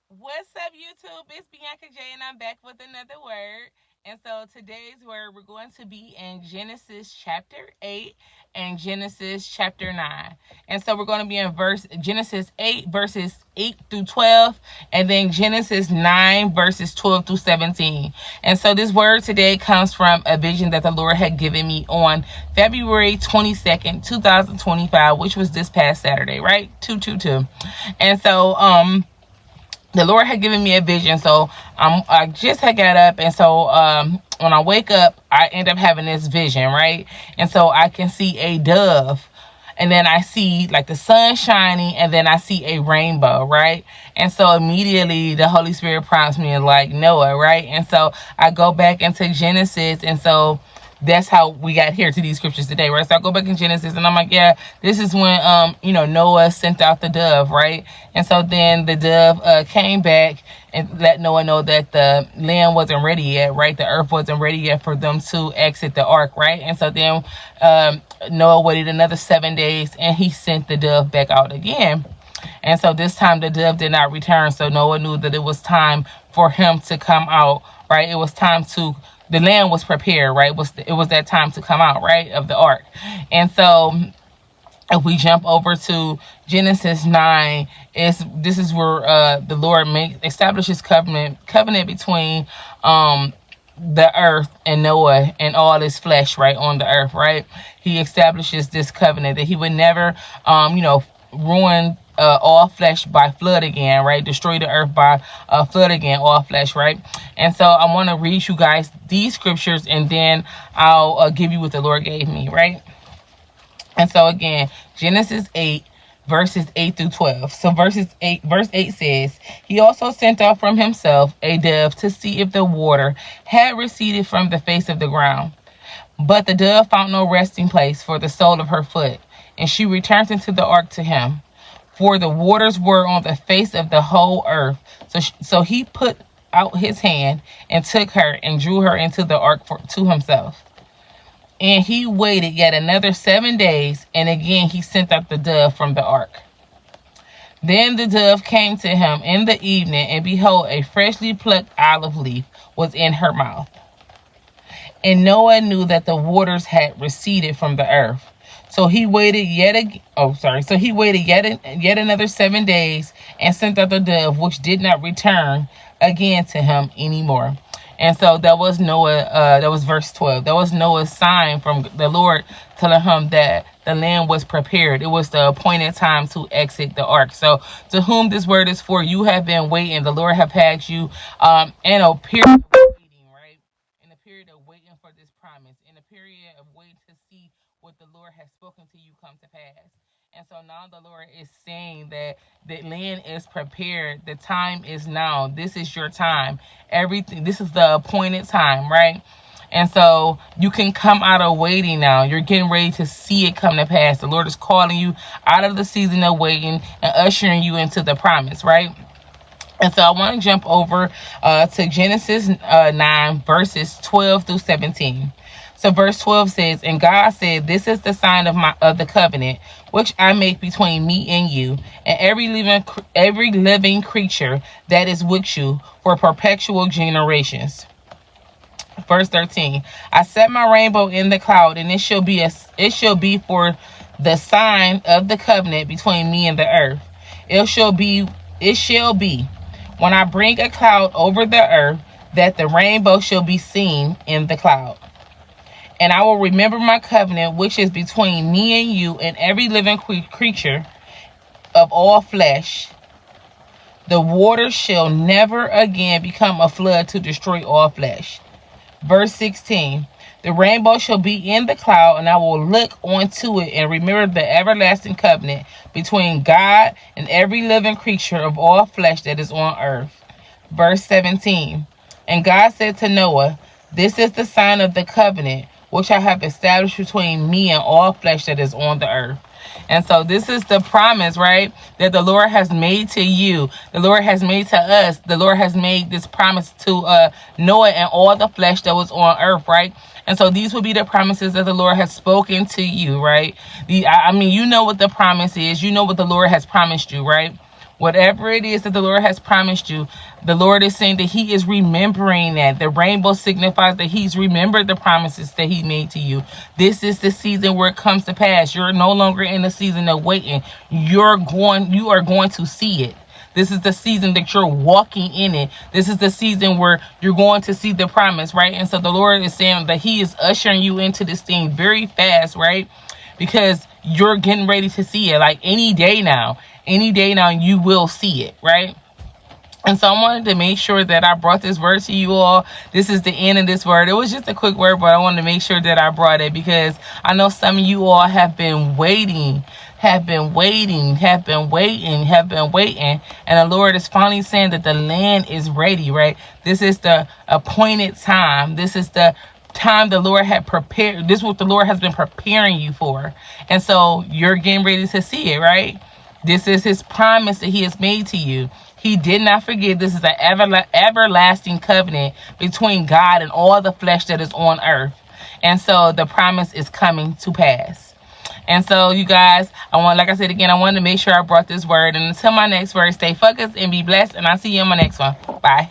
What's up, YouTube? It's Bianca J, and I'm back with another word. And so today's word, we're going to be in Genesis chapter 8 and Genesis chapter 9. And so we're going to be in Genesis 8 verses 8 through 12, and then Genesis 9 verses 12 through 17. And so this word today comes from a vision that the Lord had given me on February 22nd, 2025, which was this past Saturday, right? 222. And so the Lord had given me a vision. So I just had got up, and so when I wake up, I end up having this vision, right? And so I can see a dove, and then I see like the sun shining, and then I see a rainbow, right? And so immediately the Holy Spirit prompts me like Noah, right? And so I go back into Genesis, and so that's how we got here to these scriptures today, right? So I go back in Genesis, and I'm like, yeah, this is when Noah sent out the dove, right? And so then the dove came back and let Noah know that the land wasn't ready yet, right? The earth wasn't ready yet for them to exit the ark, right? And so then Noah waited another 7 days, and he sent the dove back out again. And so this time the dove did not return. So Noah knew that it was time for him to come out, right? It was time to, the land was prepared, right? It was that time to come out, right, of the ark. And so if we jump over to Genesis 9, this is where the Lord establishes covenant between the earth and Noah and all his flesh, right, on the earth, right? He establishes this covenant that he would never ruin all flesh by flood again, right? Destroy the earth by flood again, all flesh, right? And so I want to read you guys these scriptures, and then I'll give you what the Lord gave me, right? And so again, Genesis 8 verses 8 through 12. So verse 8 says, he also sent out from himself a dove to see if the water had receded from the face of the ground. But the dove found no resting place for the sole of her foot, and she returned into the ark to him. For the waters were on the face of the whole earth. So he put out his hand and took her and drew her into the ark to himself. And he waited yet another 7 days, and again he sent out the dove from the ark. Then the dove came to him in the evening, and behold, a freshly plucked olive leaf was in her mouth. And Noah knew that the waters had receded from the earth. So he waited yet another 7 days, and sent out the dove, which did not return again to him anymore. And so that was Noah. That was verse 12. That was Noah's sign from the Lord telling him that the land was prepared. It was the appointed time to exit the ark. So to whom this word is for, you have been waiting. The Lord have had you in a period of waiting, right? In a period of waiting for this promise. In a period of waiting to see what the Lord has spoken to you come to pass. And so now the Lord is saying that the land is prepared. The time is now. This is your time. Everything. This is the appointed time, right? And so you can come out of waiting now. You're getting ready to see it come to pass. The Lord is calling you out of the season of waiting and ushering you into the promise, right? And so I want to jump over to Genesis 9, verses 12 through 17. So verse 12 says, and God said, this is the sign of the covenant, which I make between me and you, and every living creature that is with you for perpetual generations. Verse 13, I set my rainbow in the cloud, and it shall be for the sign of the covenant between me and the earth. It shall be when I bring a cloud over the earth, that the rainbow shall be seen in the cloud. And I will remember my covenant, which is between me and you and every living creature of all flesh. The waters shall never again become a flood to destroy all flesh. Verse 16, the rainbow shall be in the cloud, and I will look onto it and remember the everlasting covenant between God and every living creature of all flesh that is on earth. Verse 17, and God said to Noah, this is the sign of the covenant which I have established between me and all flesh that is on the earth. And so this is the promise, right, that the Lord has made to you. The Lord has made to us. The Lord has made this promise to Noah and all the flesh that was on earth, right? And so these will be the promises that the Lord has spoken to you, right? I mean, you know what the promise is. You know what the Lord has promised you, right? Whatever it is that the Lord has promised you, the Lord is saying that he is remembering that. The rainbow signifies that he's remembered the promises that he made to you. This is the season where it comes to pass. You're no longer in the season of waiting. You are going to see it. This is the season that you're walking in it. This is the season where you're going to see the promise, right? And so the Lord is saying that he is ushering you into this thing very fast, right? Because you're getting ready to see it. Like any day now you will see it, right? And so I wanted to make sure that I brought this word to you all. This is the end of this word. It was just a quick word, but I wanted to make sure that I brought it because I know some of you all have been waiting. And the Lord is finally saying that the land is ready, right? This is the appointed time. This is the time the Lord had prepared. This is what the Lord has been preparing you for. And so you're getting ready to see it, right? This is his promise that he has made to you. He did not forget. This is an everlasting covenant between God and all the flesh that is on earth. And so the promise is coming to pass. And so you guys, like I said again, I wanted to make sure I brought this word. And until my next word, stay focused and be blessed. And I'll see you in my next one. Bye.